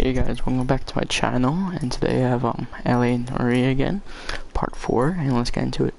Hey guys, welcome back to my channel, and today I have LA Noire again, part 4, and let's get into it.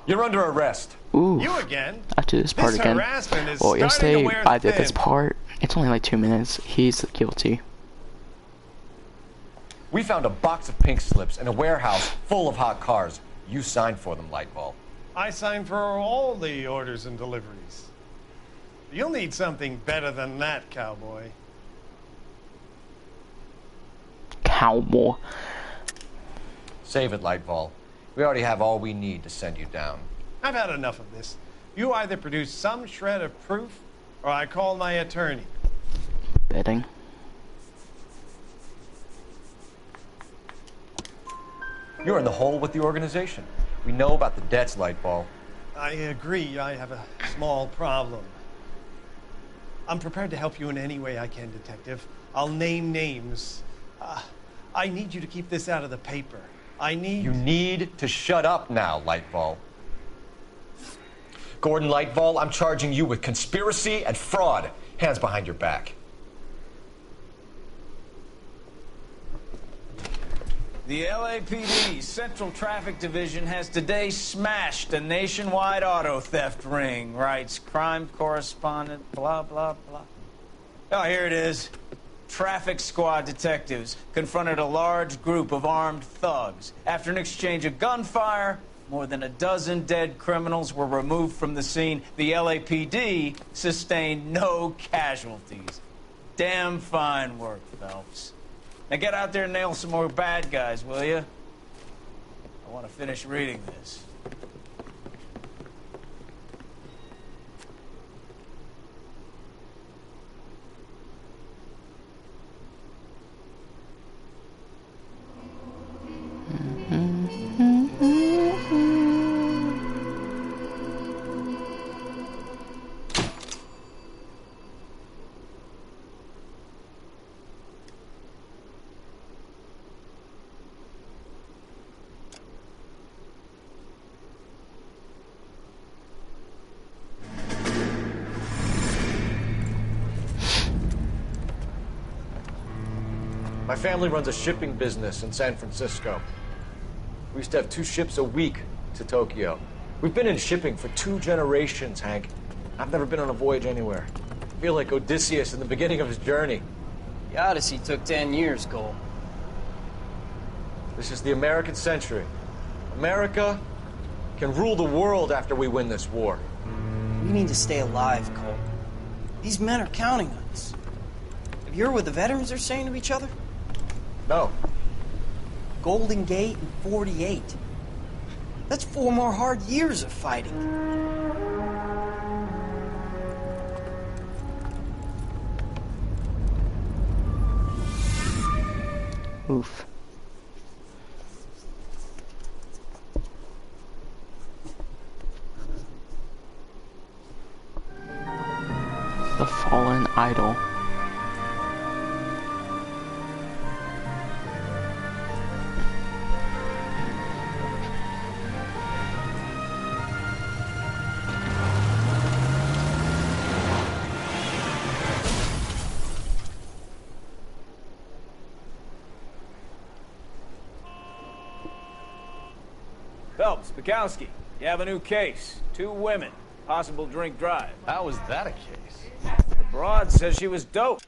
You're under arrest. Ooh, you again? I have to do this part again. Well, yesterday I did this part. It's only like 2 minutes. He's guilty. We found a box of pink slips in a warehouse full of hot cars. You signed for them, Lightball. I signed for all the orders and deliveries. You'll need something better than that, cowboy. Cowboy. Save it, Lightball. We already have all we need to send you down. I've had enough of this. You either produce some shred of proof, or I call my attorney. Betting. You're in the hole with the organization. We know about the debts, Lightball. I agree, I have a small problem. I'm prepared to help you in any way I can, Detective. I'll name names. I need you to keep this out of the paper. You need to shut up now, Lightball. Gordon Lightball, I'm charging you with conspiracy and fraud. Hands behind your back. The LAPD Central Traffic Division has today smashed a nationwide auto theft ring, writes crime correspondent, blah, blah, blah. Oh, here it is. Traffic squad detectives confronted a large group of armed thugs. After an exchange of gunfire, more than a dozen dead criminals were removed from the scene. The LAPD sustained no casualties. Damn fine work, Phelps. Now get out there and nail some more bad guys, will you? I want to finish reading this. My family runs a shipping business in San Francisco. We used to have 2 ships a week to Tokyo. We've been in shipping for 2 generations, Hank. I've never been on a voyage anywhere. I feel like Odysseus in the beginning of his journey. The Odyssey took 10 years, Cole. This is the American century. America can rule the world after we win this war. We need to stay alive, Cole. These men are counting on us. Have you heard what the veterans are saying to each other? No. Golden Gate and 48. That's 4 more hard years of fighting. Oof. The Fallen Idol. Phelps, Bukowski, you have a new case. 2 women, possible drink drive. How was that a case? The broad says she was dope.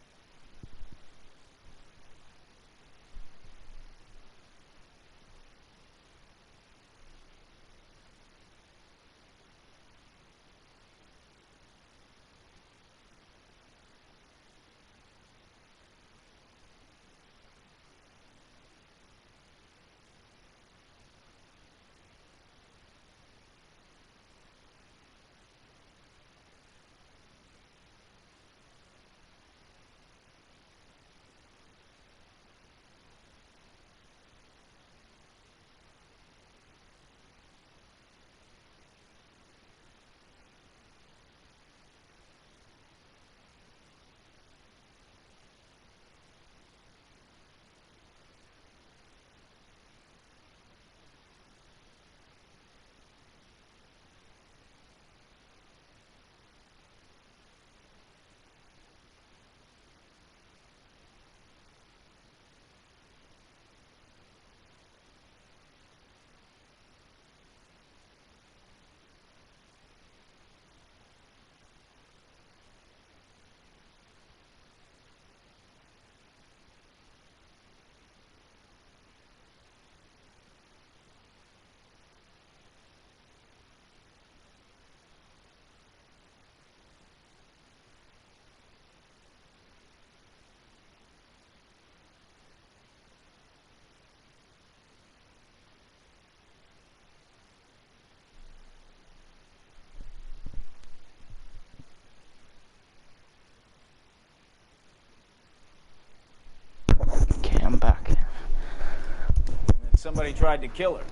somebody tried to kill her.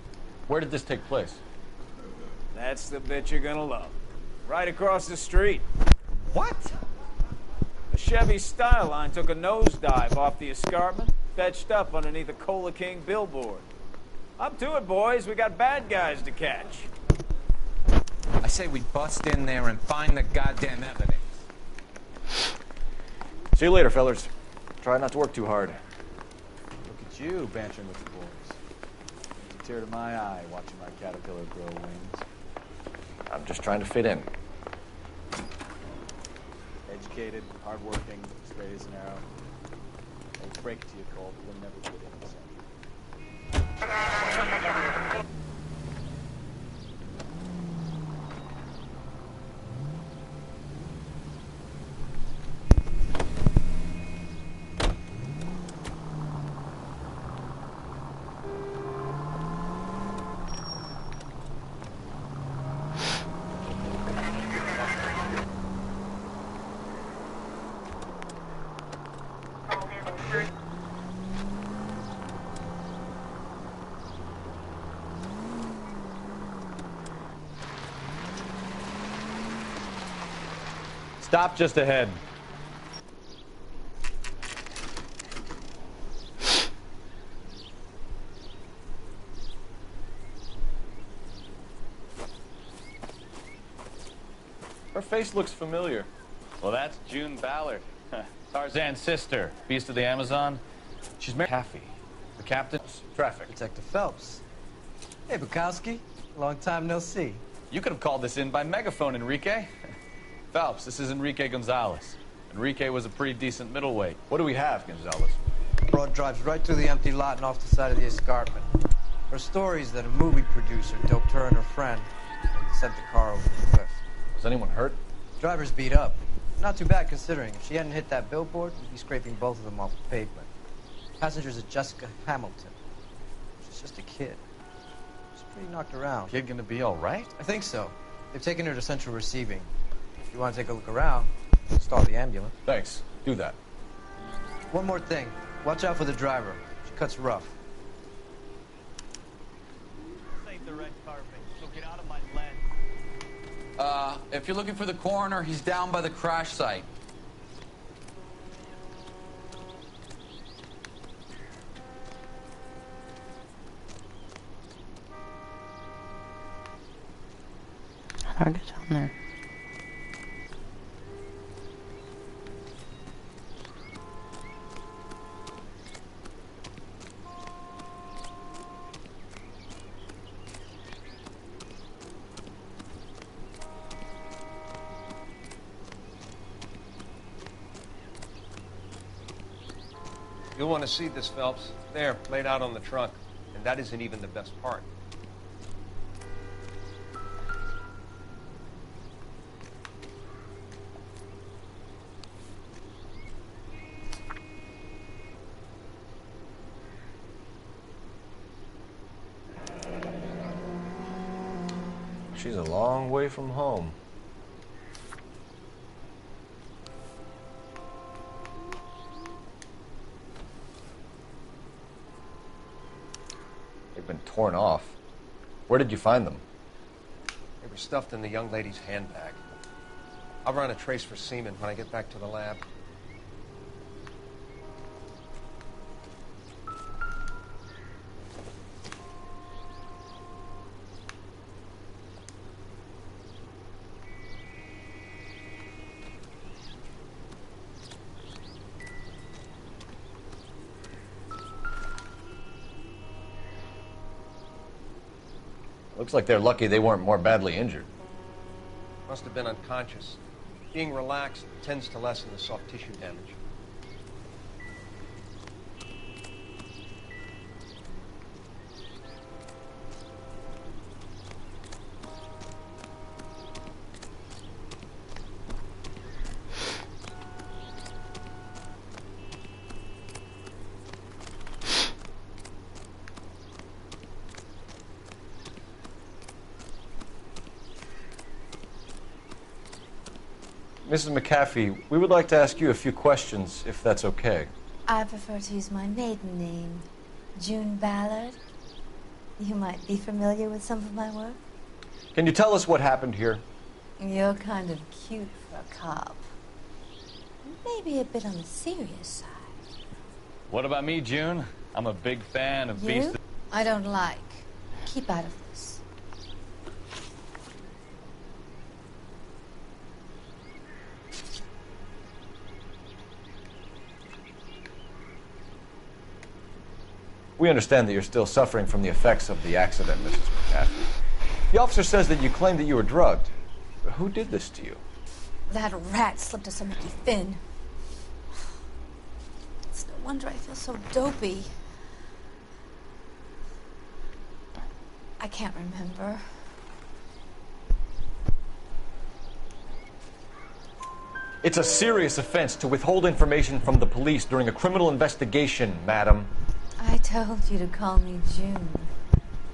Where did this take place? That's the bit you're gonna love. Right across the street. What? A Chevy Styline took a nosedive off the escarpment, fetched up underneath a Cola King billboard. Up to it, boys. We got bad guys to catch. I say we bust in there and find the goddamn evidence. See you later, fellas. Try not to work too hard. Look at you bantering with the boys. It's a tear to my eye watching my caterpillar grow wings. I'm just trying to fit in. Educated, hardworking, straight as an arrow. I'll break it to you, Cole. You'll never fit in the center. Stop just ahead. Her face looks familiar. Well, that's June Ballard, Tarzan's sister, beast of the Amazon. She's married to Taffy, the captain's traffic. Detective Phelps. Hey, Bukowski. Long time no see. You could have called this in by megaphone, Enrique. Phelps, this is Enrique Gonzalez. Enrique was a pretty decent middleweight. What do we have, Gonzalez? Broad drives right through the empty lot and off the side of the escarpment. Her story is that a movie producer doped her and her friend and sent the car over the cliff. Was anyone hurt? Driver's beat up. Not too bad considering. If she hadn't hit that billboard, we'd be scraping both of them off the pavement. Passengers are Jessica Hamilton. She's just a kid. She's pretty knocked around. Kid gonna be all right? I think so. They've taken her to central receiving. If you want to take a look around, stall the ambulance. Thanks. Do that. One more thing. Watch out for the driver. She cuts rough. Save the red carpet. So get out of my lens. If you're looking for the coroner, he's down by the crash site. How do I get down there? You'll want to see this, Phelps. There, laid out on the trunk. And that isn't even the best part. She's a long way from home. They've been torn off. Where did you find them? They were stuffed in the young lady's handbag. I'll run a trace for semen when I get back to the lab. Looks like they're lucky they weren't more badly injured. Must have been unconscious. Being relaxed tends to lessen the soft tissue damage. Mrs. McAfee, we would like to ask you a few questions, if that's okay. I prefer to use my maiden name, June Ballard. You might be familiar with some of my work. Can you tell us what happened here? You're kind of cute for a cop. Maybe a bit on the serious side. What about me, June? I'm a big fan of Beast. I don't like. Keep out of this. We understand that you're still suffering from the effects of the accident, Mrs. McCaffrey. The officer says that you claim that you were drugged. Who did this to you? That rat slipped us a Mickey Finn. It's no wonder I feel so dopey. I can't remember. It's a serious offense to withhold information from the police during a criminal investigation, madam. I told you to call me June.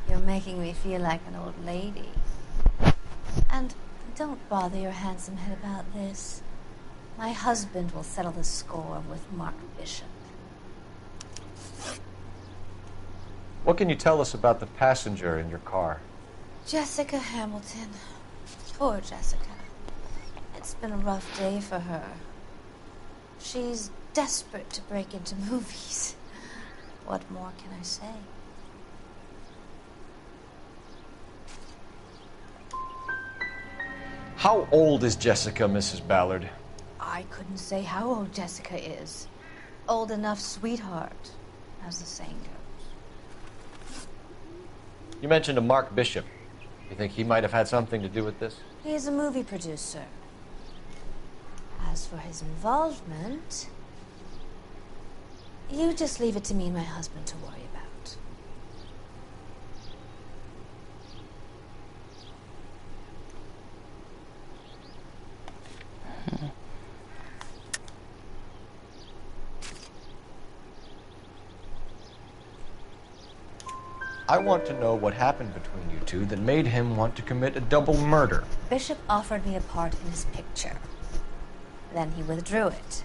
You're making me feel like an old lady. And don't bother your handsome head about this. My husband will settle the score with Mark Bishop. What can you tell us about the passenger in your car? Jessica Hamilton. Poor Jessica. It's been a rough day for her. She's desperate to break into movies. What more can I say? How old is Jessica, Mrs. Ballard? I couldn't say how old Jessica is. Old enough, sweetheart, as the saying goes. You mentioned a Mark Bishop. You think he might have had something to do with this? He is a movie producer. As for his involvement, you just leave it to me and my husband to worry about. I want to know what happened between you two that made him want to commit a double murder. Bishop offered me a part in his picture. Then he withdrew it.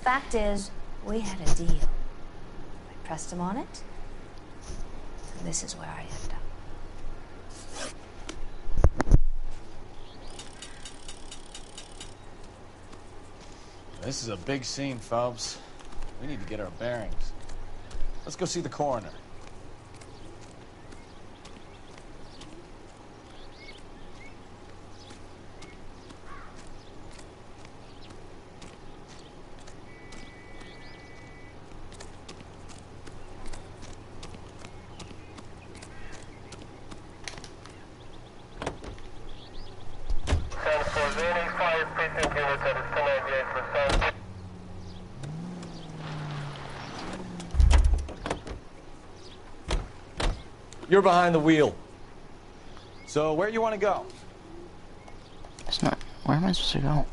Fact is, we had a deal. I pressed him on it, and this is where I end up. This is a big scene, Phelps. We need to get our bearings. Let's go see the coroner. You're behind the wheel. So, where you want to go? It's not. Where am I supposed to go?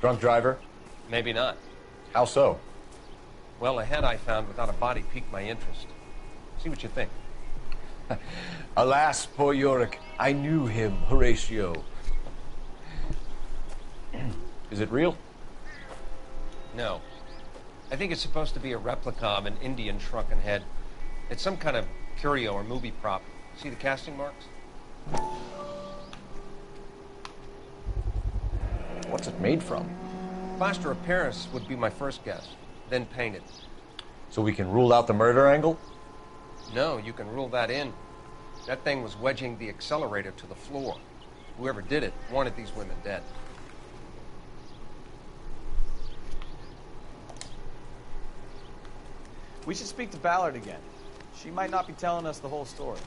Drunk driver? Maybe not. How so? Well, a head I found without a body piqued my interest. See what you think. Alas, poor Yorick. I knew him, Horatio. Is it real? No. I think it's supposed to be a replica of an Indian shrunken head. It's some kind of curio or movie prop. See the casting marks? What's it made from? Plaster of Paris would be my first guess, then painted. So we can rule out the murder angle? No, you can rule that in. That thing was wedging the accelerator to the floor. Whoever did it wanted these women dead. We should speak to Ballard again. She might not be telling us the whole story.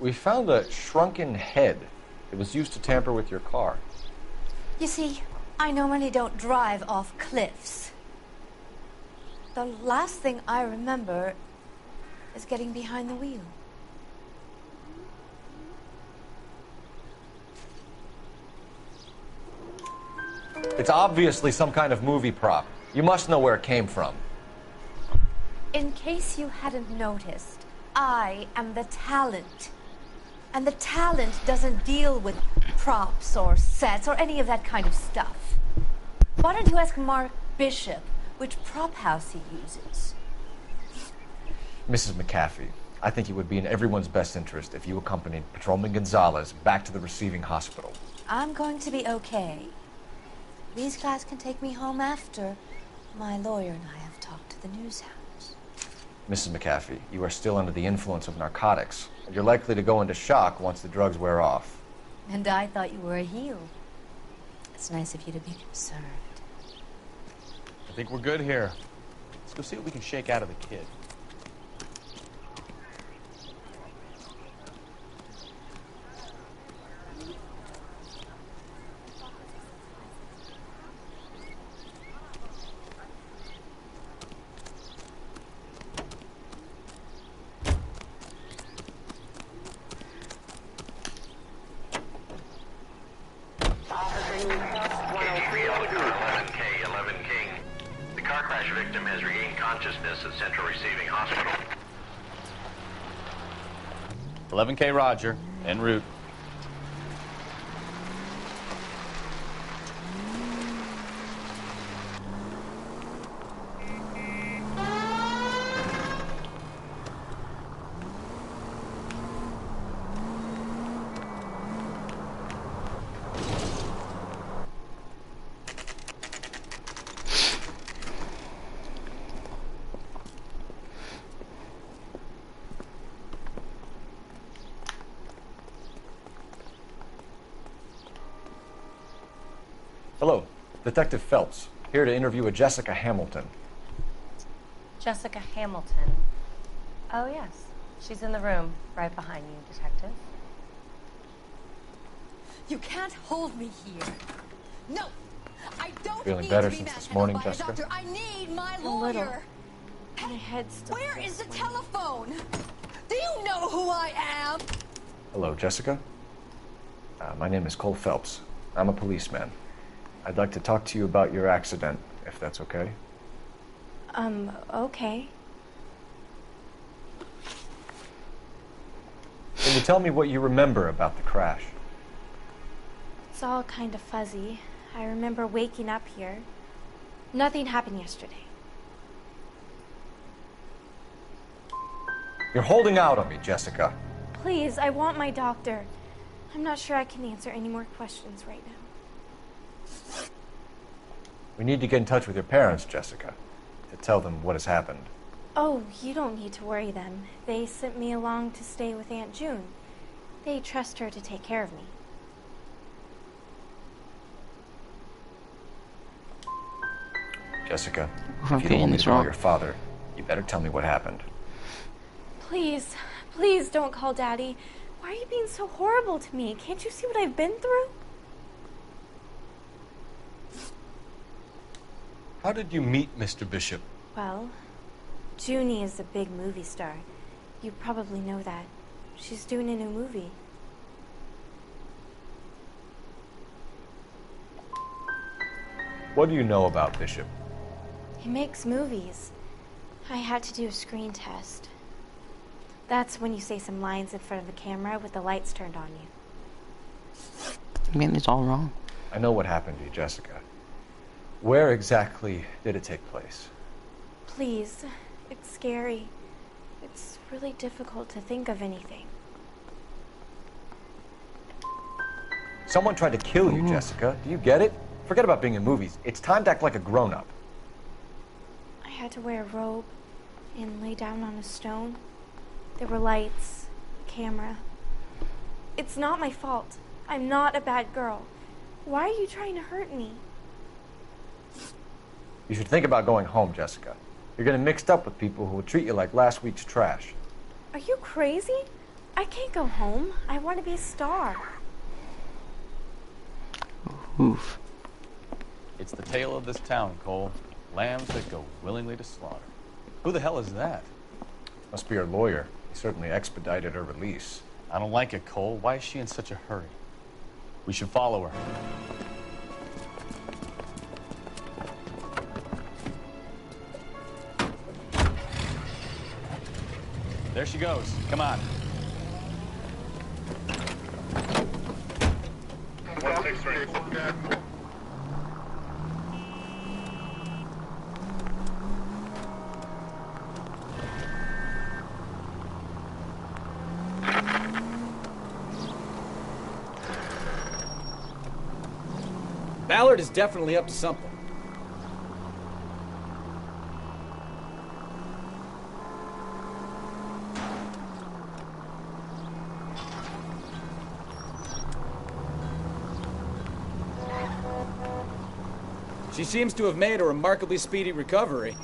We found a shrunken head. It was used to tamper with your car. You see, I normally don't drive off cliffs. The last thing I remember is getting behind the wheel. It's obviously some kind of movie prop. You must know where it came from. In case you hadn't noticed, I am the talent. And the talent doesn't deal with props or sets or any of that kind of stuff. Why don't you ask Mark Bishop which prop house he uses? Mrs. McAfee, I think it would be in everyone's best interest if you accompanied Patrolman Gonzalez back to the receiving hospital. I'm going to be okay. These guys can take me home after. My lawyer and I have talked to the news hounds. Mrs. McAfee, you are still under the influence of narcotics, and you're likely to go into shock once the drugs wear off. And I thought you were a heel. It's nice of you to be concerned. I think we're good here. Let's go see what we can shake out of the kid. Victim has regained consciousness at Central Receiving Hospital. 11K Roger, en route. Hello, Detective Phelps, here to interview a Jessica Hamilton. Jessica Hamilton. Oh, yes. She's in the room, right behind you, Detective. You can't hold me here. No, I don't Feeling need better to be since this manhandled morning, by a Jessica? doctor. I need my A little. lawyer. My head's still Where is the swimming. telephone? Do you know who I am? Hello, Jessica. My name is Cole Phelps. I'm a policeman. I'd like to talk to you about your accident, if that's okay. Okay. Can you tell me what you remember about the crash? It's all kind of fuzzy. I remember waking up here. Nothing happened yesterday. You're holding out on me, Jessica. Please, I want my doctor. I'm not sure I can answer any more questions right now. We need to get in touch with your parents, Jessica, to tell them what has happened. Oh, you don't need to worry them. They sent me along to stay with Aunt June. They trust her to take care of me. Jessica, Okay, if you don't want me it's to call wrong. your father, you better tell me what happened. Please, please don't call Daddy. Why are you being so horrible to me? Can't you see what I've been through? How did you meet Mr. Bishop? Well, Junie is a big movie star. You probably know that. She's doing a new movie. What do you know about Bishop? He makes movies. I had to do a screen test. That's when you say some lines in front of the camera with the lights turned on you. I mean, it's all wrong. I know what happened to you, Jessica. Where exactly did it take place? Please, it's scary. It's really difficult to think of anything. Someone tried to kill you, Jessica. Do you get it? Forget about being in movies. It's time to act like a grown-up. I had to wear a robe and lay down on a stone. There were lights, camera. It's not my fault. I'm not a bad girl. Why are you trying to hurt me? You should think about going home, Jessica. You're getting mixed up with people who will treat you like last week's trash. Are you crazy? I can't go home. I want to be a star. Oof. It's the tale of this town, Cole. Lambs that go willingly to slaughter. Who the hell is that? Must be her lawyer. He certainly expedited her release. I don't like it, Cole. Why is she in such a hurry? We should follow her. There she goes. Come on. 163. Ballard is definitely up to something. She seems to have made a remarkably speedy recovery.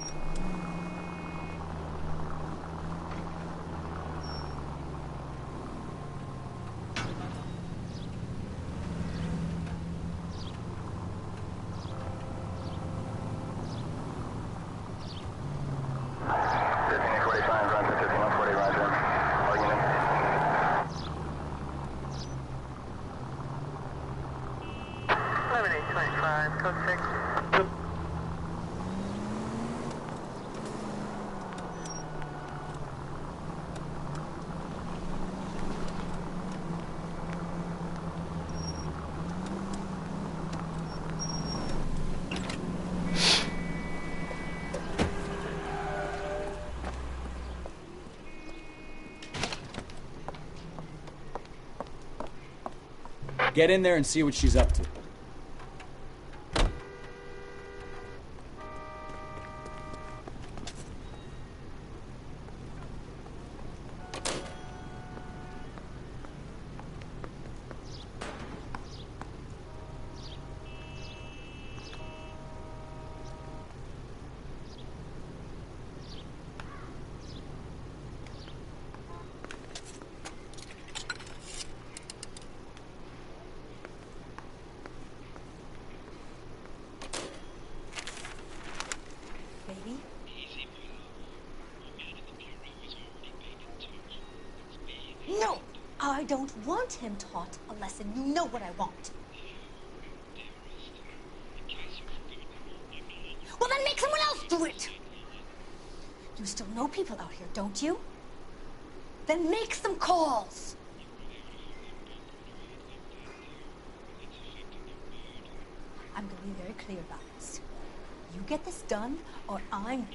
Get in there and see what she's up to. No, I don't want him taught a lesson. You know what I want. Well, then make someone else do it. You still know people out here, don't you? Then make some calls. I'm going to be very clear about this. You get this done, or I'm...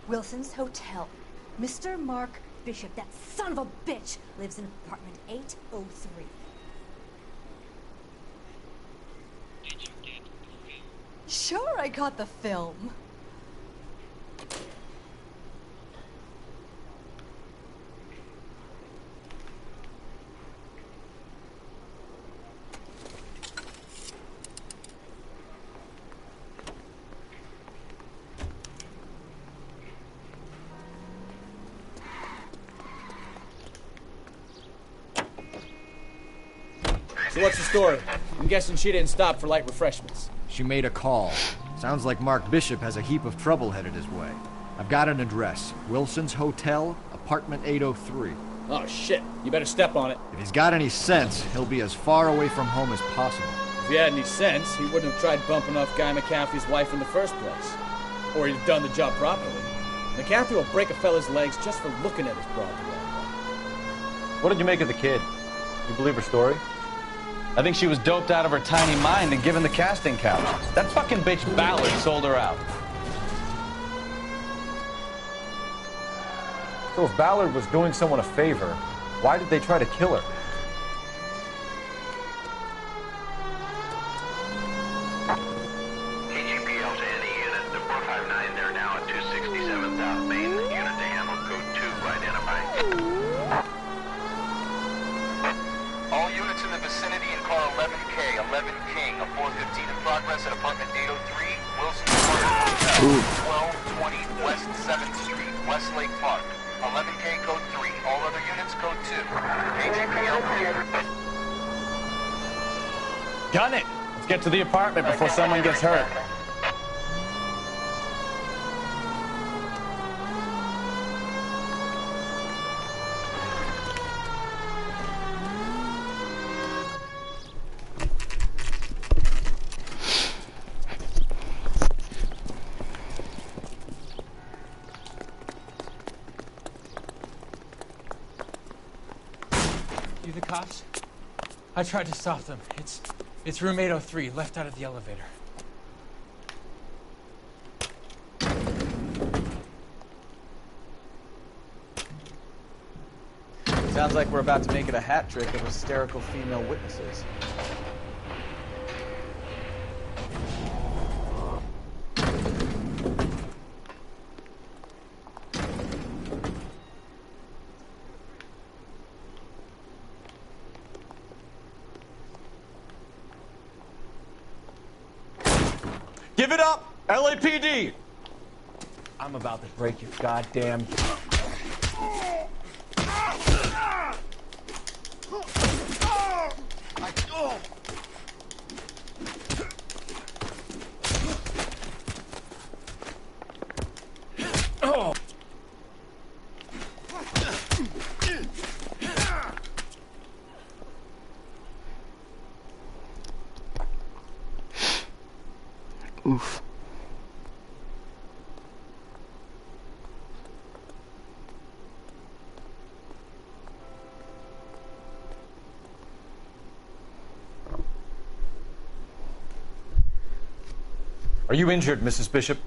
Wilson's Hotel. Mr. Mark Bishop, that son of a bitch, lives in apartment 803. Did you get the film? Sure, I got the film. So what's the story? I'm guessing she didn't stop for light refreshments. She made a call. Sounds like Mark Bishop has a heap of trouble headed his way. I've got an address. Wilson's Hotel, apartment 803. Oh shit, you better step on it. If he's got any sense, he'll be as far away from home as possible. If he had any sense, he wouldn't have tried bumping off Guy McCaffrey's wife in the first place. Or he'd have done the job properly. McCaffrey will break a fella's legs just for looking at his broad the wrong way. What did you make of the kid? You believe her story? I think she was doped out of her tiny mind and given the casting couch. That fucking bitch Ballard sold her out. So if Ballard was doing someone a favor, why did they try to kill her? KGPL to any unit. The 459, they're now at 267 South Main. Unit to handle code 2, identify. All units in the vicinity in car 11K, 11 King, a 415 in progress at apartment 803, Wilson Apartment Hotel, 1220 West 7th Street, Westlake Park. units, code 2. KGPL. Gun it! Let's get to the apartment before someone gets hurt. You the cops? I tried to stop them. It's room 803, left out of the elevator. Sounds like we're about to make it a hat trick of hysterical female witnesses. Give it up, LAPD! I'm about to break your goddamn... Oof. Are you injured, Mrs. Bishop?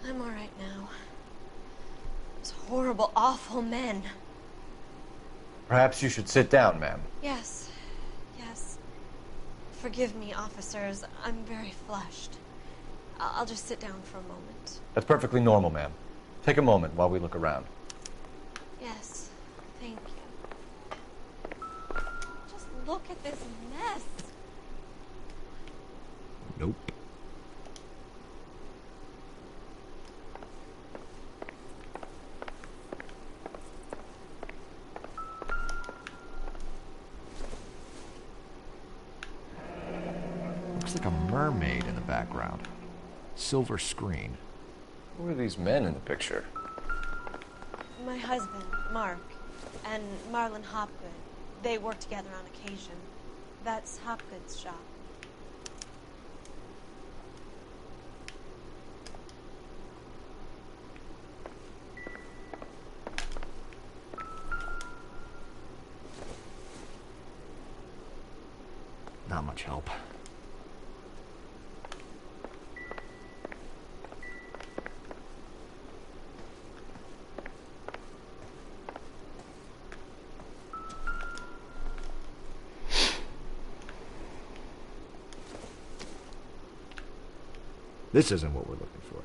I'm all right now. Those horrible, awful men. Perhaps you should sit down, ma'am. Yes. Yes. Forgive me, officers. I'm very flushed. I'll just sit down for a moment. That's perfectly normal, ma'am. Take a moment while we look around. Yes. Thank you. Just look at this mess. Nope. Looks like a mermaid in the background. Silver screen. Who are these men in the picture? My husband, Mark, and Marlon Hopgood. They work together on occasion. That's Hopgood's shop. Not much help. This isn't what we're looking for.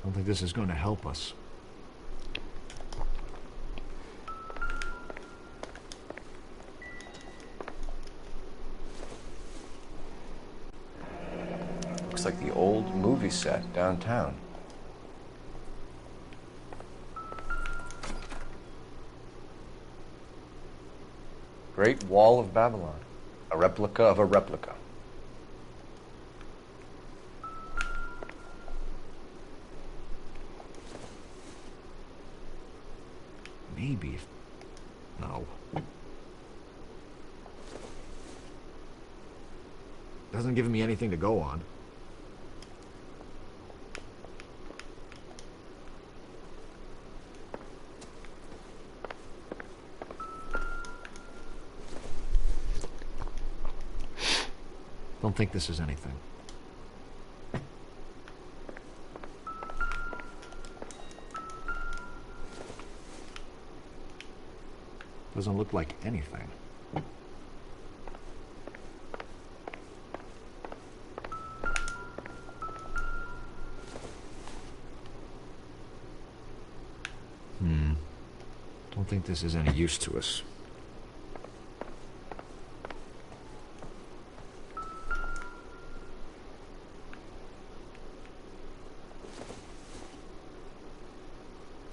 I don't think this is going to help us. Looks like the old movie set downtown. Great Wall of Babylon. A replica of a replica. Maybe. No. Doesn't give me anything to go on. Don't think this is anything. Doesn't look like anything. Don't think this is any use to us.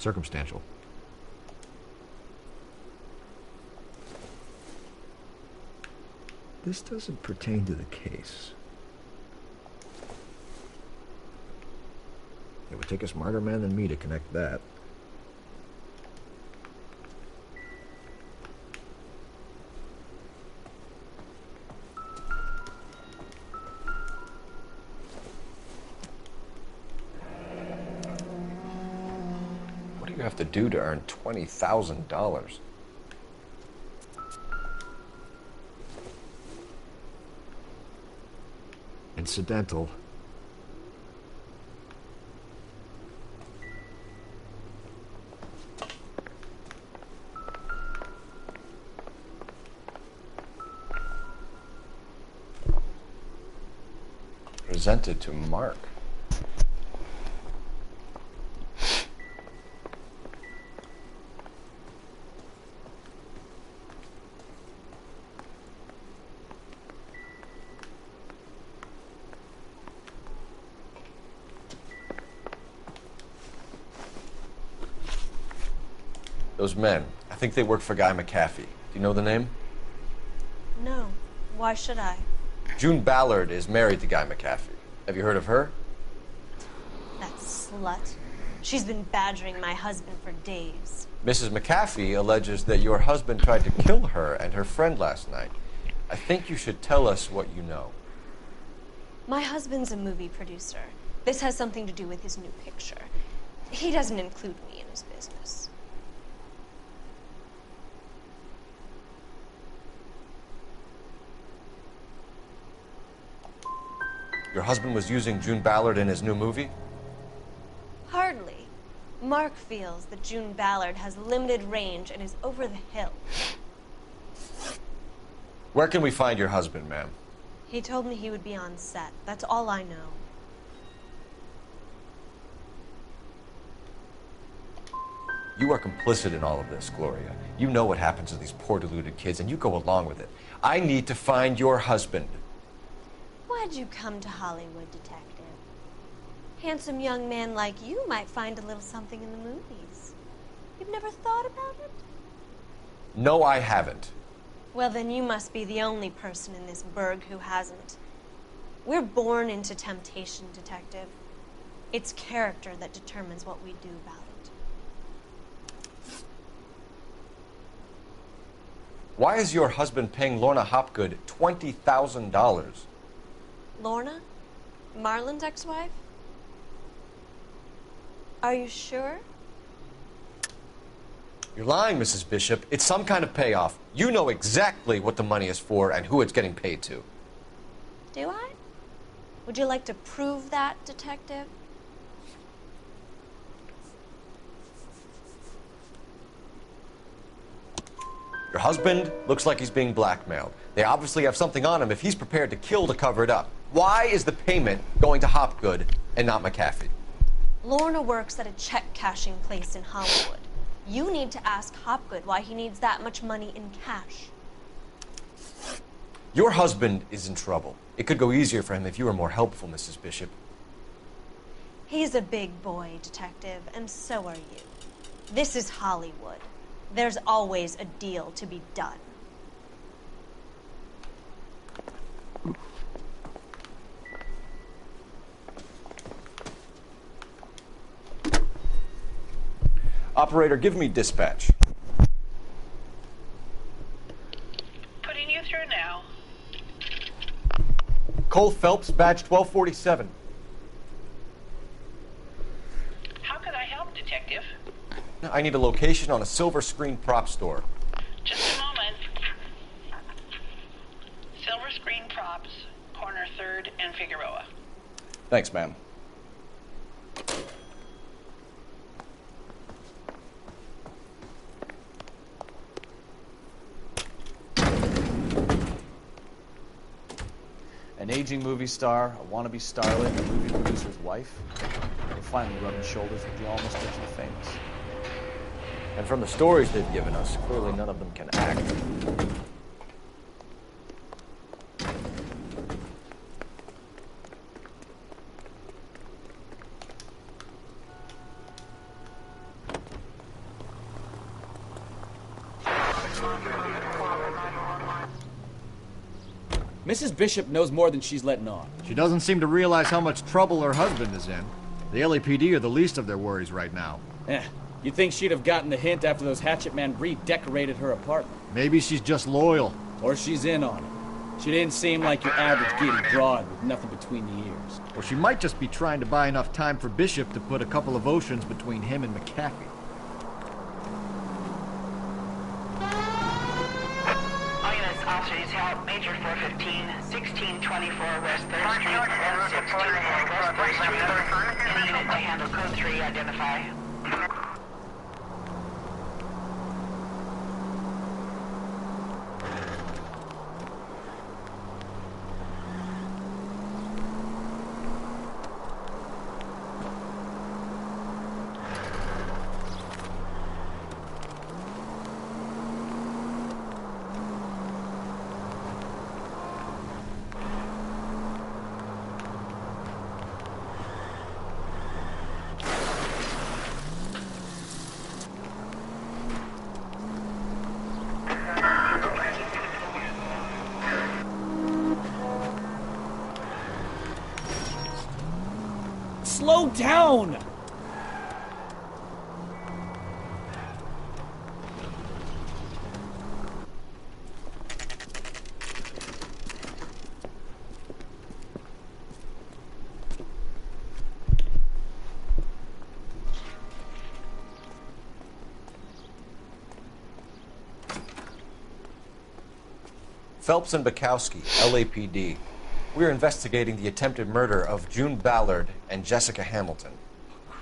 Circumstantial. This doesn't pertain to the case. It would take a smarter man than me to connect that. What do you have to do to earn $20,000? Incidental. Presented to Mark. Those men, I think they work for Guy McAfee. Do you know the name? No. Why should I? June Ballard is married to Guy McAfee. Have you heard of her? That slut. She's been badgering my husband for days. Mrs. McAfee alleges that your husband tried to kill her and her friend last night. I think you should tell us what you know. My husband's a movie producer. This has something to do with his new picture. He doesn't include me in his business. Your husband was using June Ballard in his new movie? Hardly. Mark feels that June Ballard has limited range and is over the hill. Where can we find your husband, ma'am? He told me he would be on set. That's all I know. You are complicit in all of this, Gloria. You know what happens to these poor deluded kids, and you go along with it. I need to find your husband. Why'd you come to Hollywood, detective? Handsome young man like you might find a little something in the movies. You've never thought about it? No, I haven't. Well, then you must be the only person in this burg who hasn't. We're born into temptation, detective. It's character that determines what we do about it. Why is your husband paying Lorna Hopgood $20,000? Lorna? Marlon's ex-wife? Are you sure? You're lying, Mrs. Bishop. It's some kind of payoff. You know exactly what the money is for and who it's getting paid to. Do I? Would you like to prove that, detective? Your husband looks like he's being blackmailed. They obviously have something on him if he's prepared to kill to cover it up. Why is the payment going to Hopgood and not McAfee? Lorna works at a check-cashing place in Hollywood. You need to ask Hopgood why he needs that much money in cash. Your husband is in trouble. It could go easier for him if you were more helpful, Mrs. Bishop. He's a big boy, detective, and so are you. This is Hollywood. There's always a deal to be done. Operator, give me dispatch. Putting you through now. Cole Phelps, badge 1247. How can I help, Detective? I need a location on a silver screen prop store. Just a moment. Silver Screen Props, corner 3rd and Figueroa. Thanks, ma'am. An aging movie star, a wannabe starlet, and a movie producer's wife. We're finally rubbing shoulders with the almost rich and famous. And from the stories they've given us, clearly none of them can act. Mrs. Bishop knows more than she's letting on. She doesn't seem to realize how much trouble her husband is in. The LAPD are the least of their worries right now. You'd think she'd have gotten the hint after those hatchet men redecorated her apartment. Maybe she's just loyal. Or she's in on it. She didn't seem like your average giddy broad with nothing between the ears. Or she might just be trying to buy enough time for Bishop to put a couple of oceans between him and McAfee. All units, officers help. Major 415, 1624 West 3rd Street, and 624 West 3rd Street. Any unit to handle code 3, identify. Slow down! Phelps and Bukowski, LAPD. We're investigating the attempted murder of June Ballard and Jessica Hamilton.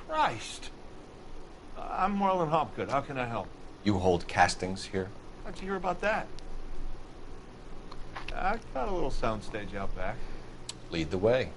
Christ. I'm Marlon Hopgood. How can I help? You hold castings here? How'd you hear about that? I got a little soundstage out back. Lead the way.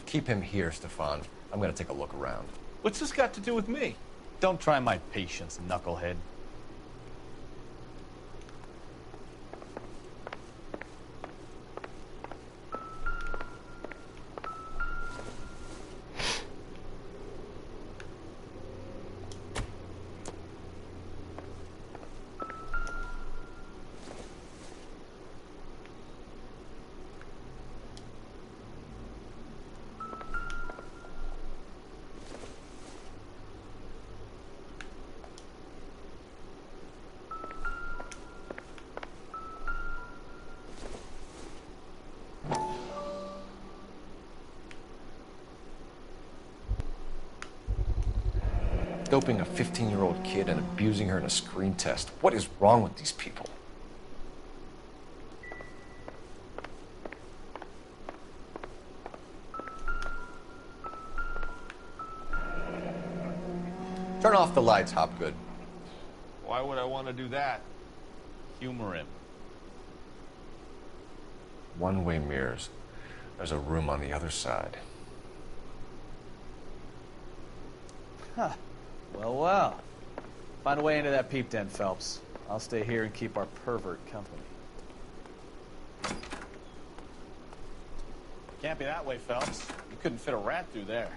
Keep him here, Stefan. I'm gonna take a look around. What's this got to do with me? Don't try my patience, knucklehead. Doping a 15-year-old kid and abusing her in a screen test. What is wrong with these people? Turn off the lights, Hopgood. Why would I want to do that? Humor him. One-way mirrors. There's a room on the other side. Huh. Well. Find a way into that peep den, Phelps. I'll stay here and keep our pervert company. Can't be that way, Phelps. You couldn't fit a rat through there.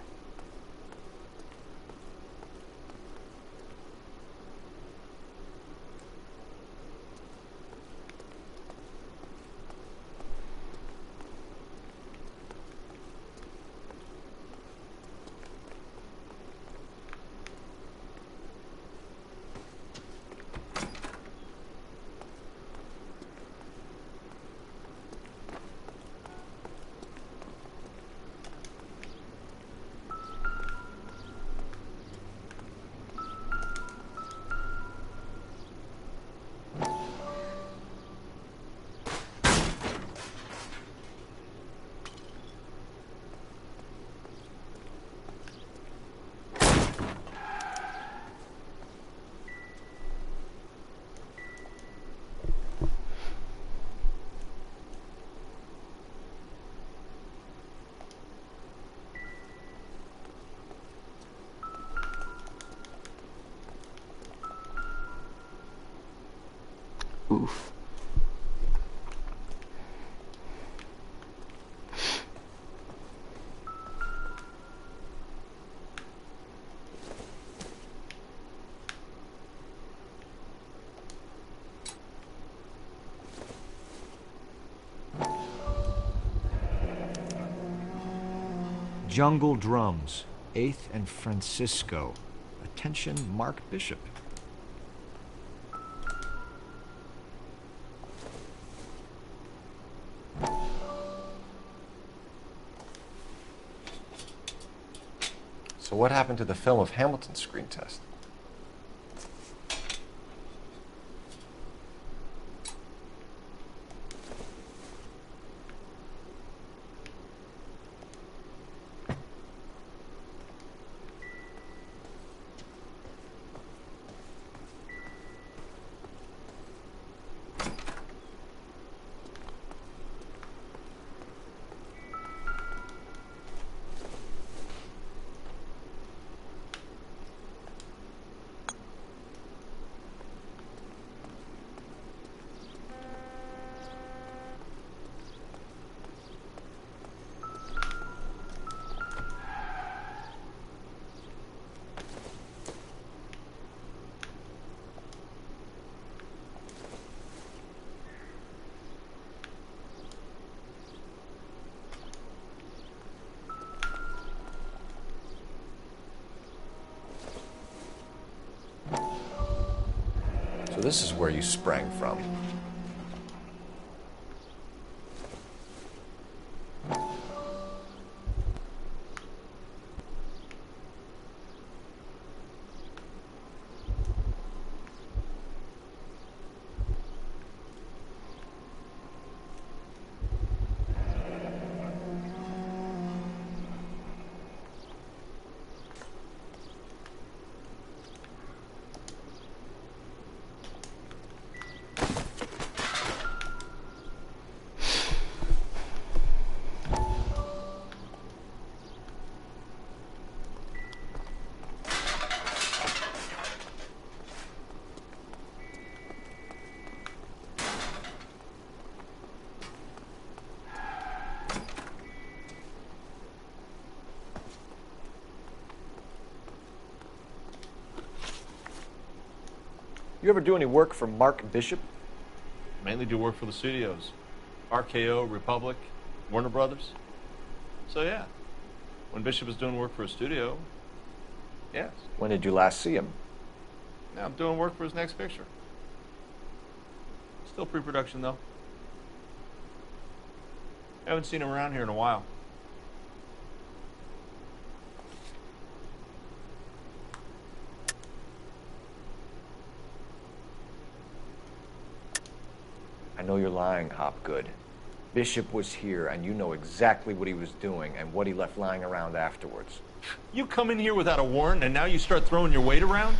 Oof. Jungle Drums, 8th and Francisco. Attention, Mark Bishop. So what happened to the film of Hamilton's screen test? So this is where you sprang from. You ever do any work for Mark Bishop? Mainly do work for the studios. RKO, Republic, Warner Brothers. So yeah, when Bishop was doing work for a studio, yes. When did you last see him? Now I'm doing work for his next picture. Still pre-production though. Haven't seen him around here in a while. I know you're lying, Hopgood. Bishop was here, and you know exactly what he was doing and what he left lying around afterwards. You come in here without a warrant, and now you start throwing your weight around?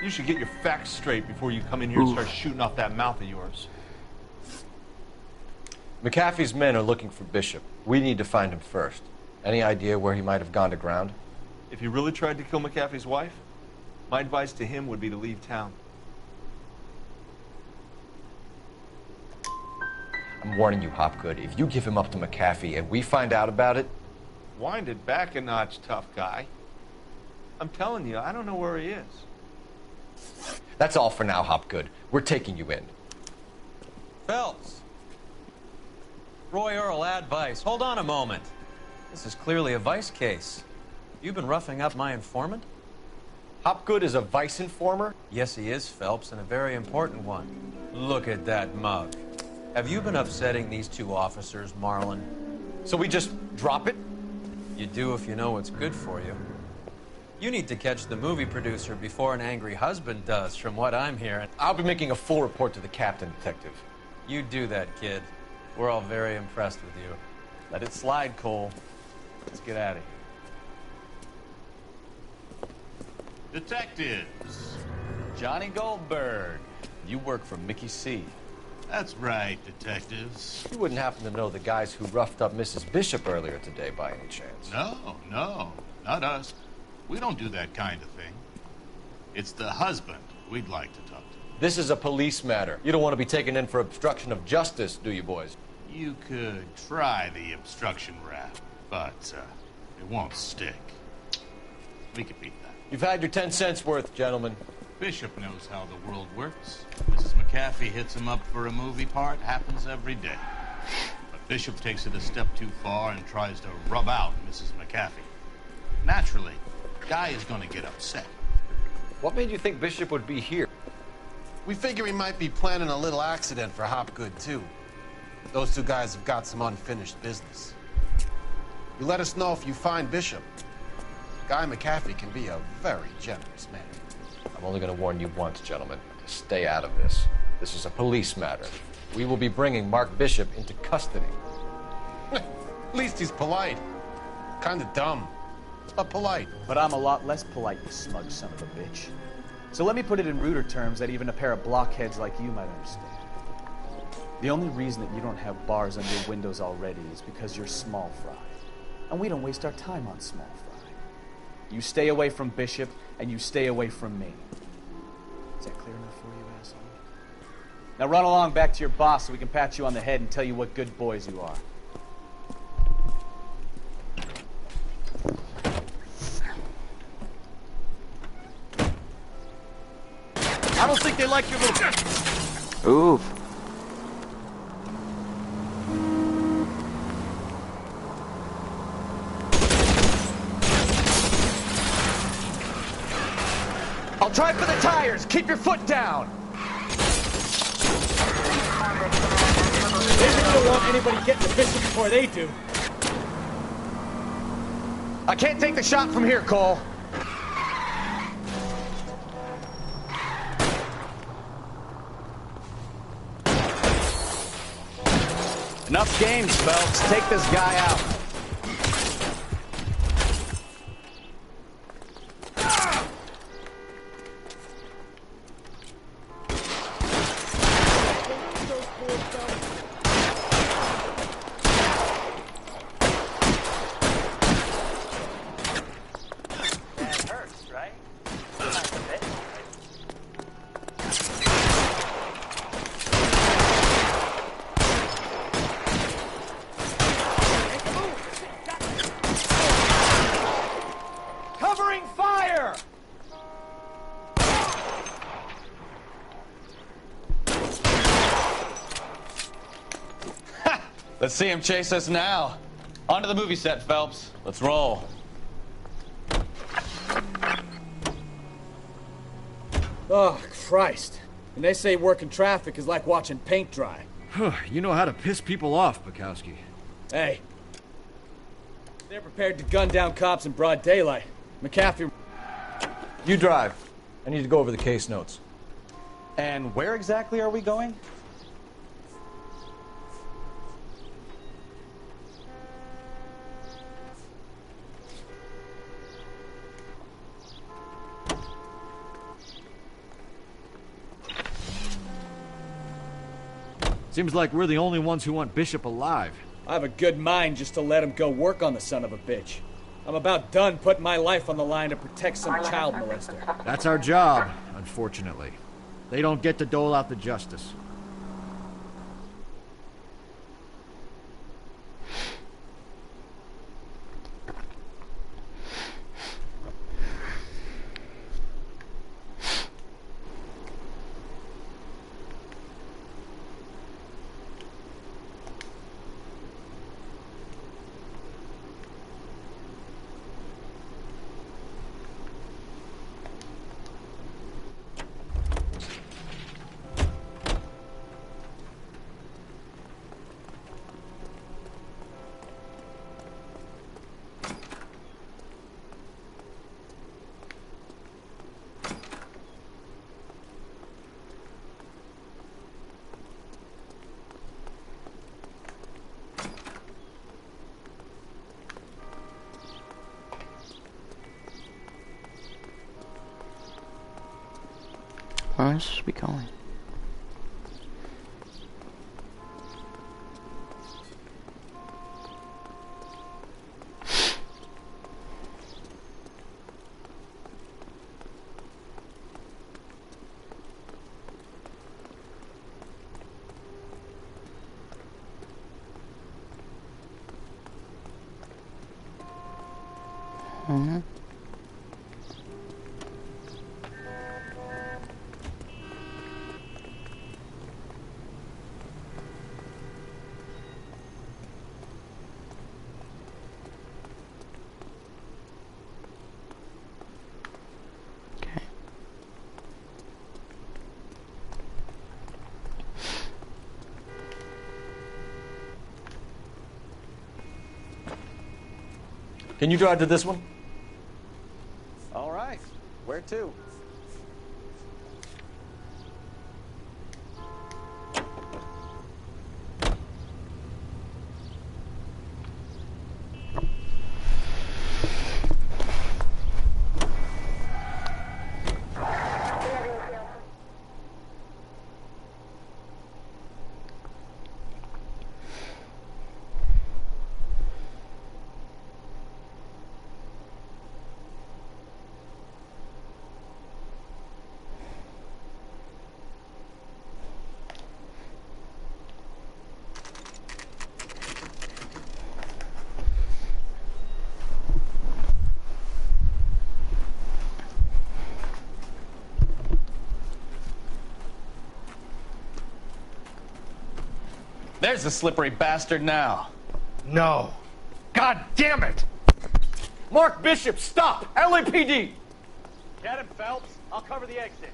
You should get your facts straight before you come in here and start shooting off that mouth of yours. McAfee's men are looking for Bishop. We need to find him first. Any idea where he might have gone to ground? If he really tried to kill McAfee's wife, my advice to him would be to leave town. I'm warning you, Hopgood. If you give him up to McAfee and we find out about it... Wind it back a notch, tough guy. I'm telling you, I don't know where he is. That's all for now, Hopgood. We're taking you in. Phelps. Roy Earl, advice. Hold on a moment. This is clearly a vice case. You've been roughing up my informant? Hopgood is a vice informer? Yes, he is, Phelps, and a very important one. Look at that mug. Have you been upsetting these two officers, Marlon? So we just drop it? You do if you know what's good for you. You need to catch the movie producer before an angry husband does, from what I'm hearing. I'll be making a full report to the captain, Detective. You do that, kid. We're all very impressed with you. Let it slide, Cole. Let's get out of here. Detectives. Johnny Goldberg. You work for Mickey C. That's right, detectives. You wouldn't happen to know the guys who roughed up Mrs. Bishop earlier today by any chance? No, not us. We don't do that kind of thing. It's the husband we'd like to talk to. This is a police matter. You don't want to be taken in for obstruction of justice, do you, boys? You could try the obstruction rap, but it won't stick. We could beat that. You've had your 10 cents worth, gentlemen. Bishop knows how the world works. Mrs. McAfee hits him up for a movie part. Happens every day. But Bishop takes it a step too far and tries to rub out Mrs. McAfee. Naturally, Guy is going to get upset. What made you think Bishop would be here? We figure he might be planning a little accident for Hopgood, too. Those two guys have got some unfinished business. You let us know if you find Bishop. Guy McAfee can be a very generous man. I'm only going to warn you once, gentlemen. Stay out of this. This is a police matter. We will be bringing Mark Bishop into custody. At least he's polite. Kind of dumb, but polite. But I'm a lot less polite, you smug son of a bitch. So let me put it in ruder terms that even a pair of blockheads like you might understand. The only reason that you don't have bars on your windows already is because you're small fry. And we don't waste our time on small fry. You stay away from Bishop, and you stay away from me. Is that clear enough for you, asshole? Now run along back to your boss so we can pat you on the head and tell you what good boys you are. I don't think they like your little... Ooh. I'll try for the tires. Keep your foot down. Maybe you don't want anybody getting the Bishop before they do. I can't take the shot from here, Cole. Enough games, Phelps. Take this guy out. Let's see him chase us now. Onto the movie set, Phelps. Let's roll. Oh, Christ. And they say working traffic is like watching paint dry. You know how to piss people off, Bukowski. Hey. They're prepared to gun down cops in broad daylight. McAfee... You drive. I need to go over the case notes. And where exactly are we going? Seems like we're the only ones who want Bishop alive. I have a good mind just to let him go work on the son of a bitch. I'm about done putting my life on the line to protect some child molester. That's our job, unfortunately. They don't get to dole out the justice. Where is this be going? Mm-hmm. Can you drive to this one? All right. Where to? There's the slippery bastard now. No. God damn it! Mark Bishop, stop! LAPD! Get him, Phelps. I'll cover the exit.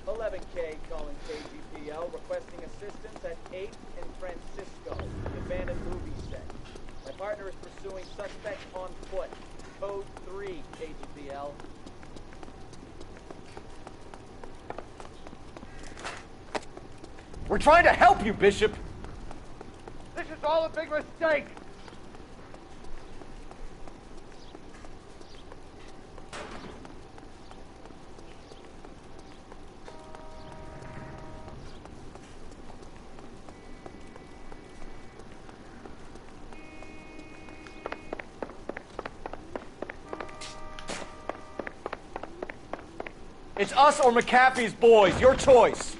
11K calling KGPL, requesting assistance at 8th and Francisco, the abandoned movie set. My partner is pursuing suspect on foot. Code 3, KGPL. We're trying to help you, Bishop! This is all a big mistake! It's us or McAfee's boys. Your choice.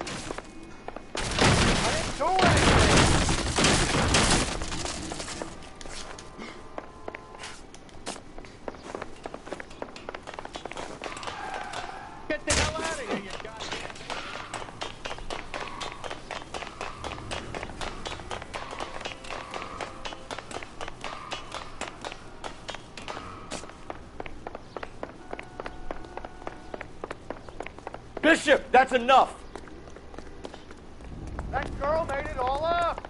Get the hell out of here, you goddamn... Bishop, that's enough! That girl made it all up!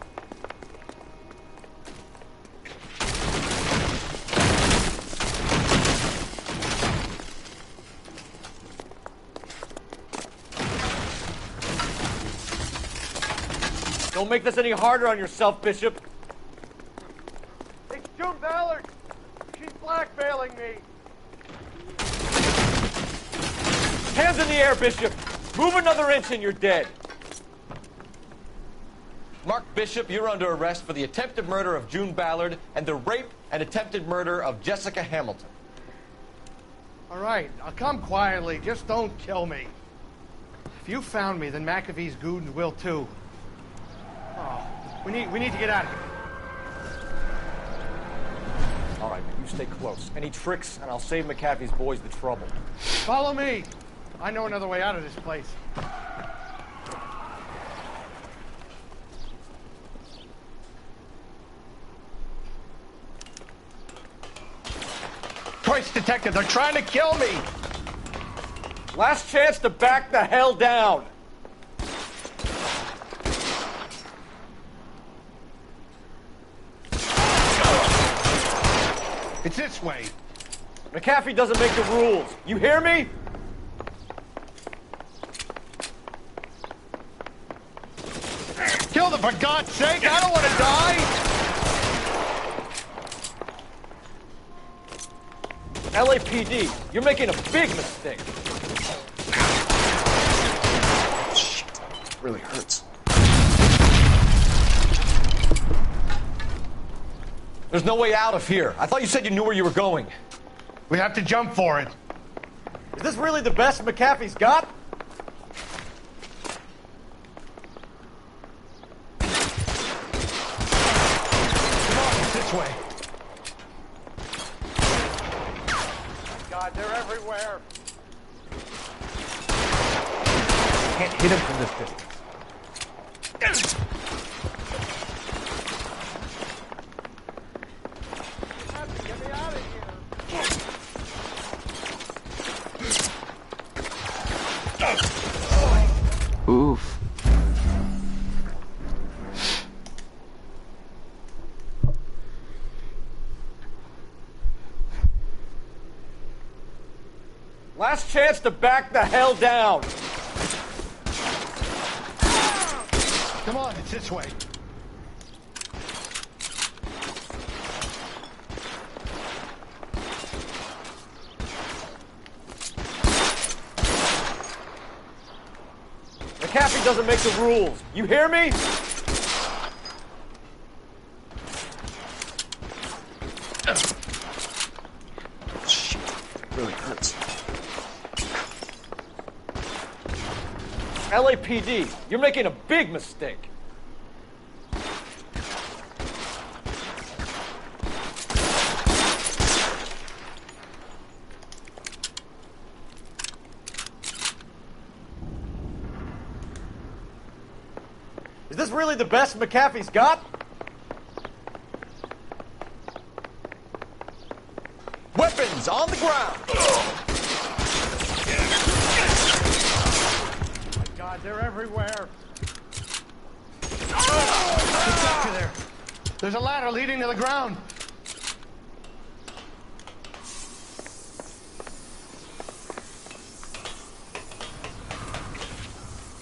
Don't make this any harder on yourself, Bishop. It's June Ballard. She's blackmailing me. Hands in the air, Bishop. Move another inch and you're dead. Mark Bishop, you're under arrest for the attempted murder of June Ballard and the rape and attempted murder of Jessica Hamilton. All right, I'll come quietly. Just don't kill me. If you found me, then McAfee's goons will too. Oh, we need to get out of here. All right, you stay close. Any tricks, and I'll save McAfee's boys the trouble. Follow me. I know another way out of this place. Christ, detective, they're trying to kill me! Last chance to back the hell down! It's this way. McAfee doesn't make the rules. You hear me? Kill them, for God's sake! I don't want to die! LAPD, you're making a big mistake. really hurts. There's no way out of here. I thought you said you knew where you were going. We have to jump for it. Is this really the best McAfee's got? Come on, it's this way. God, they're everywhere. Can't hit him from this distance. Get me out of here. Oof. Last chance to back the hell down. Come on, it's this way. McAfee doesn't make the rules. You hear me? Shit, really hurts. LAPD, you're making a big mistake. Is this really the best McAfee's got? Weapons on the ground! God, they're everywhere. Get back to there. There's a ladder leading to the ground.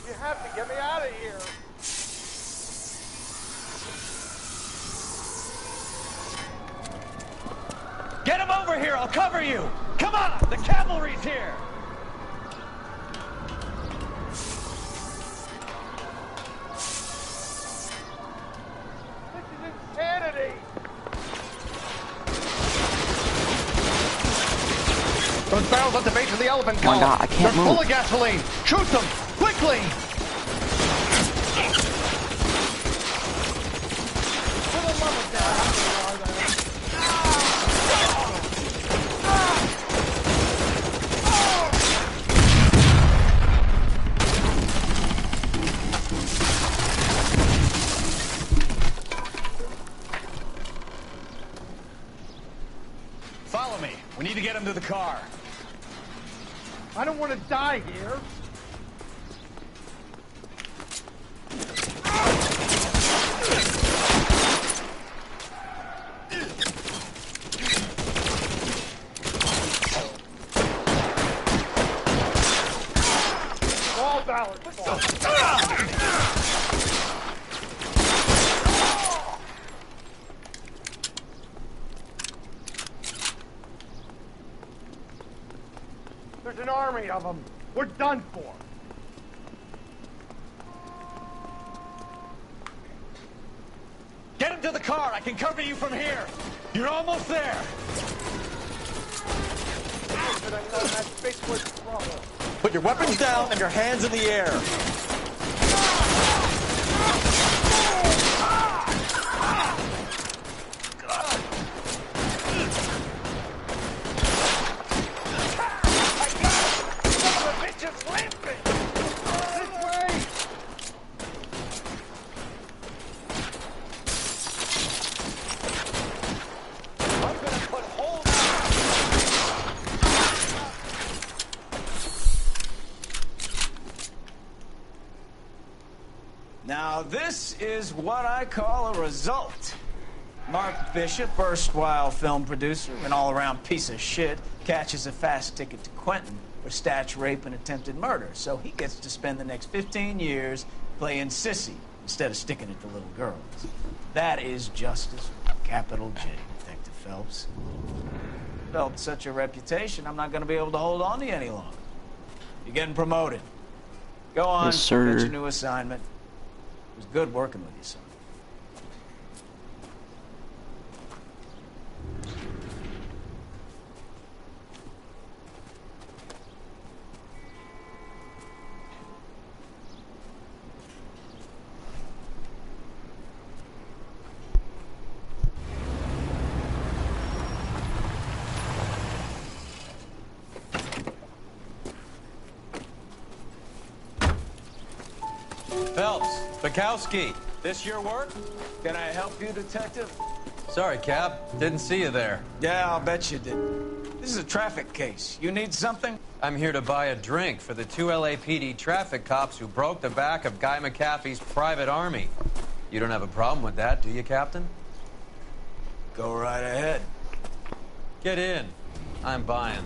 You have to get me out of here. Get him over here, I'll cover you! Come on, the cavalry's here! Insanity! Those barrels at the base of the elephant Oh my column. God, I can't They're move. full of gasoline. Shoot them! Quickly! For the love of God, how many are there? Follow me. We need to get him to the car. I don't want to die here. All balance. There's an army of them. We're done for. Get him to the car. I can cover you from here. You're almost there. Put your weapons down and your hands in the air. Now, this is what I call a result. Mark Bishop, erstwhile film producer and all-around piece of shit, catches a fast ticket to Quentin for statch rape and attempted murder. So he gets to spend the next 15 years playing sissy instead of sticking it to little girls. That is justice, capital J, Detective Phelps. Developed such a reputation, I'm not going to be able to hold on to you any longer. You're getting promoted. Go on, Yes, sir. get your new assignment. It was good working with you, son. Phelps, Bukowski, this your work? Can I help you, detective? Sorry, Cap. Didn't see you there. Yeah, I'll bet you didn't. This is a traffic case. You need something? I'm here to buy a drink for the 2 LAPD traffic cops who broke the back of Guy McAfee's private army. You don't have a problem with that, do you, Captain? Go right ahead. Get in. I'm buying.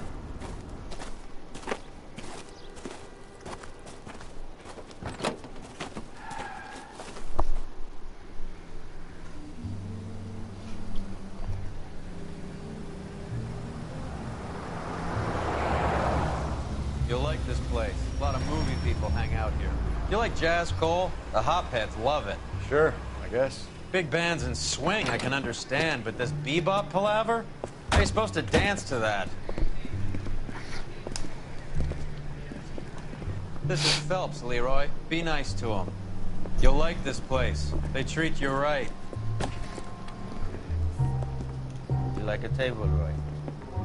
You'll like this place. A lot of movie people hang out here. You like jazz, Cole? The hopheads love it. Sure, I guess. Big bands and swing, I can understand, but this bebop palaver? How are you supposed to dance to that? This is Phelps, Leroy. Be nice to him. You'll like this place. They treat you right. You like a table, Roy?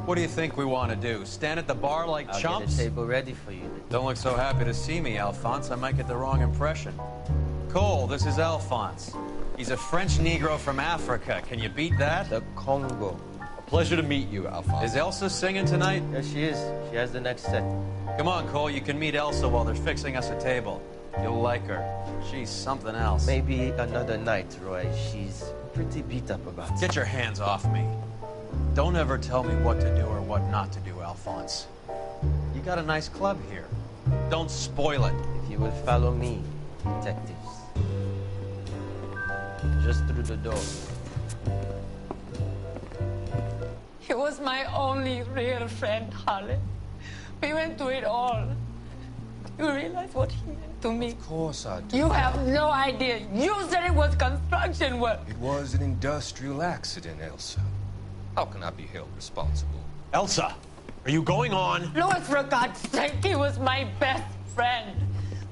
What do you think we want to do? Stand at the bar like I'll chumps? get a table ready for you. Don't look so happy to see me, Alphonse. I might get the wrong impression. Cole, this is Alphonse. He's a French Negro from Africa. Can you beat that? The Congo. A pleasure to meet you, Alphonse. Is Elsa singing tonight? Yes, she is. She has the next set. Come on, Cole. You can meet Elsa while they're fixing us a table. You'll like her. She's something else. Maybe another night, Roy. She's pretty beat up about it. Get your hands off me. Don't ever tell me what to do or what not to do, Alphonse. You got a nice club here. Don't spoil it. If you will follow me, detectives. Just through the door. He was my only real friend, Harley. We went through it all. You realize what he meant to me? Of course I do. You have no idea. You said it was construction work. It was an industrial accident, Elsa. How can I be held responsible? Elsa, are you going on? Louis, for God's sake, he was my best friend.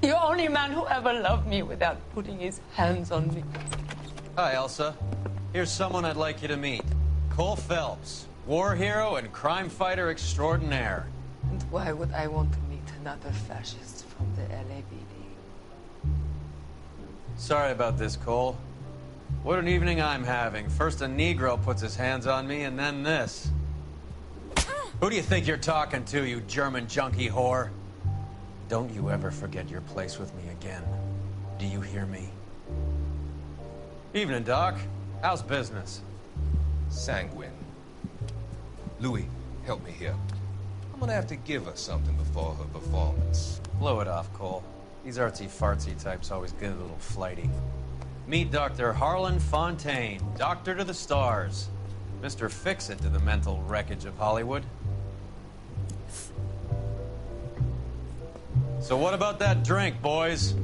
The only man who ever loved me without putting his hands on me. Hi, Elsa. Here's someone I'd like you to meet. Cole Phelps, war hero and crime fighter extraordinaire. And why would I want to meet another fascist from the LAPD? Sorry about this, Cole. What an evening I'm having. First a Negro puts his hands on me, and then this. Who do you think you're talking to, you German junkie whore? Don't you ever forget your place with me again. Do you hear me? Evening, Doc. How's business? Sanguine. Louis, help me here. I'm gonna have to give her something before her performance. Blow it off, Cole. These artsy-fartsy types always get a little flighty. Meet Dr. Harlan Fontaine, doctor to the stars. Mr. Fix-It to the mental wreckage of Hollywood. So what about that drink, boys?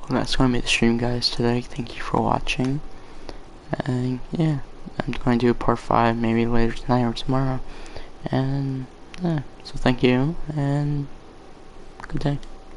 Well, that's going to be the stream, guys, today. Thank you for watching. And yeah, I'm going to do part 5 maybe later tonight or tomorrow. And yeah, so thank you, and good day.